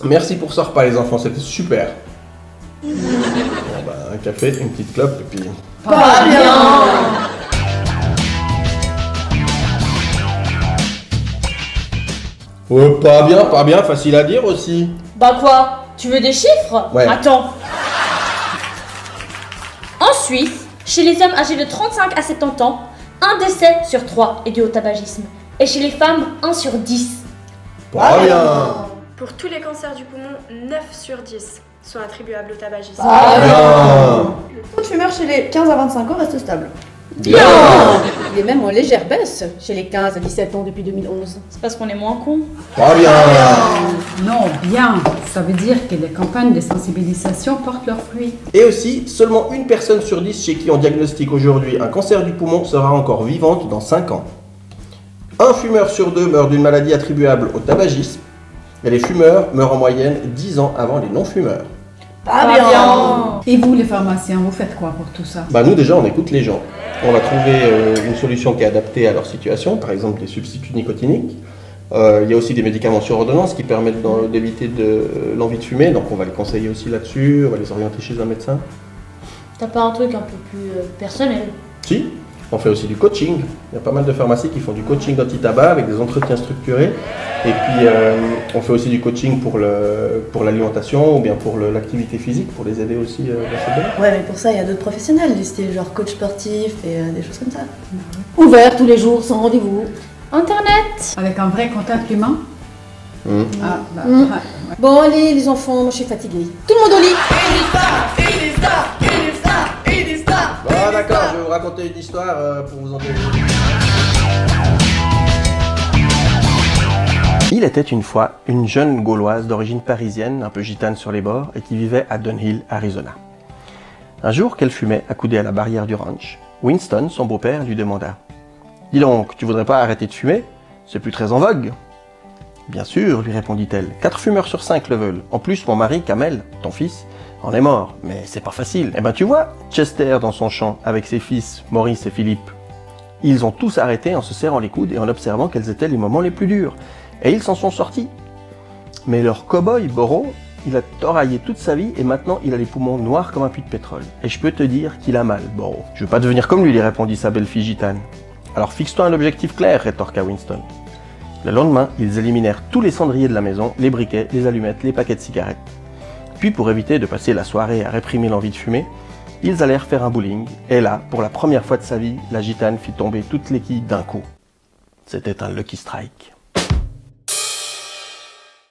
Merci pour ce repas les enfants, c'était super. Bon bah, un café, une petite clope et puis... Pas bien. Oh, pas bien, facile à dire aussi. Bah quoi? Tu veux des chiffres? Ouais. Attends. En Suisse, chez les hommes âgés de 35 à 70 ans, un décès sur 3 est dû au tabagisme. Et chez les femmes, 1 sur 10. Pas bien. Pour tous les cancers du poumon, 9 sur 10 sont attribuables au tabagisme. Bien. Le taux de fumeurs chez les 15 à 25 ans reste stable. Bien. Il est même en légère baisse chez les 15 à 17 ans depuis 2011. C'est parce qu'on est moins cons. Pas bien. Non, bien. Ça veut dire que les campagnes de sensibilisation portent leurs fruits. Et aussi, seulement une personne sur 10 chez qui on diagnostique aujourd'hui un cancer du poumon sera encore vivante dans 5 ans. Un fumeur sur 2 meurt d'une maladie attribuable au tabagisme. Et les fumeurs meurent en moyenne 10 ans avant les non-fumeurs. Pas bien. Et vous, les pharmaciens, vous faites quoi pour tout ça? Bah nous déjà on écoute les gens. On va trouver une solution qui est adaptée à leur situation, par exemple des substituts nicotiniques. Il y a aussi des médicaments sur ordonnance qui permettent d'éviter l'envie de fumer, donc on va les conseiller aussi là-dessus, on va les orienter chez un médecin. T'as pas un truc un peu plus personnel? Si, on fait aussi du coaching. Il y a pas mal de pharmacies qui font du coaching anti-tabac avec des entretiens structurés. Et puis on fait aussi du coaching pour l'alimentation ou bien pour l'activité physique, pour les aider aussi dans ce domaine. Ouais, mais pour ça, il y a d'autres professionnels, du style genre coach sportif et des choses comme ça. Ouvert tous les jours, sans rendez-vous. Internet. Avec un vrai contact humain? Ah, bah, Mm. ouais. Bon, allez, les enfants, moi je suis fatiguée. Tout le monde au lit. Bon d'accord, je vais vous raconter une histoire pour vous en dire. Il était une fois une jeune Gauloise d'origine parisienne, un peu gitane sur les bords, et qui vivait à Dunhill, Arizona. Un jour qu'elle fumait, accoudée à la barrière du ranch, Winston, son beau-père, lui demanda « Dis donc, tu voudrais pas arrêter de fumer? C'est plus très en vogue. » « Bien sûr, lui répondit-elle, 4 fumeurs sur 5 le veulent. En plus, mon mari, Kamel, ton fils, en est mort, mais c'est pas facile. Eh ben tu vois, Chester dans son champ, avec ses fils, Maurice et Philippe, ils ont tous arrêté en se serrant les coudes et en observant quels étaient les moments les plus durs. Et ils s'en sont sortis. Mais leur cow-boy, Boro, il a toraillé toute sa vie et maintenant il a les poumons noirs comme un puits de pétrole. Et je peux te dire qu'il a mal, Boro. Je veux pas devenir comme lui, répondit sa belle-fille gitane. Alors fixe-toi un objectif clair, rétorqua Winston. Le lendemain, ils éliminèrent tous les cendriers de la maison, les briquets, les allumettes, les paquets de cigarettes. Puis pour éviter de passer la soirée à réprimer l'envie de fumer, ils allèrent faire un bowling, et là, pour la première fois de sa vie, la gitane fit tomber toutes les quilles d'un coup. C'était un lucky strike.